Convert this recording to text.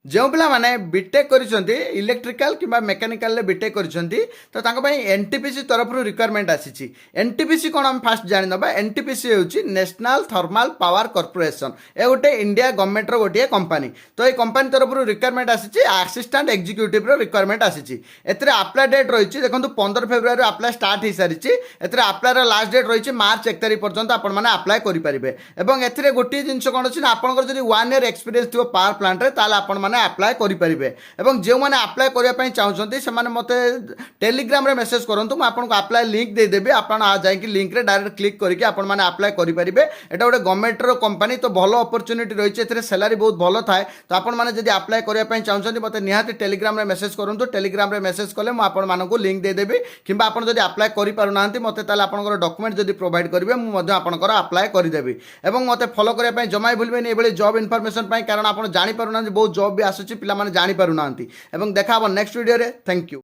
जो पिला माने बीटेक करिसेंती इलेक्ट्रिकल किंबा मेकानिकल बीटेक करिसेंती तो तांको पई एनटीपीसी तरफ रिक्वायरमेंट आसीची। एनटीपीसी कोन हम फास्ट जानि नबा। एनटीपीसी होची नेशनल थर्मल पावर कॉर्पोरेशन। ए गोटे इंडिया गवर्नमेंट रो गोटे कंपनी। तो ए कंपनी तरफ रिक्वायरमेंट आसीची असिस्टेंट एग्जीक्यूटिव रो रिक्वायरमेंट आसीची। एतरे अप्लाई डेट रहिची देखंतु 15 फेब्रुआरी अप्लाई स्टार्ट हे सारिची। एतरे अप्लाई रो लास्ट डेट रहिची मार्च 1 तारिख पर्यंत आपण माने अप्लाई करि परिबे। एवं एतरे गोटे जिंस कोन अछि ना आपनकर जदि 1 ईयर एक्सपीरियंस थिबो पावर प्लांट रे ताले आपण माने अप्लाई करें। एवं जो मैंने अप्लाई करने चाहते से मत टेलीग्राम रे मेसेज करूँ मुझे आपको अप्लाई लिंक देदेवी। आप जाकि लिंक रे डायरेक्ट क्लिक करके आपने अप्लाई करेंगे। एटा गोटे गवर्नमेंट रो कंपनी तो भल अपरच्युनिटी रही है। सैलरी बहुत भल थाए। तो आपने जब अप्लाई करने चाहते मत निहाती टेलीग्राम रे मेसेज करूँ। टेलीग्राम रे मेसेज कले मुझे लिंक देदेवी कि आप अप्लाई करना मत डॉक्यूमेंट जब प्रोवाइड करेंगे मुझे आपंकर अप्लाई करदेवी। और मत फॉलो करने जमा भूलें ये जॉब इनफॉरमेशन कारण आप जापर ना बहुत जॉब भी आसूँ पिला जानी पारु नांती। एवं देखा नेक्स्ट वीडियो रे। Thank you.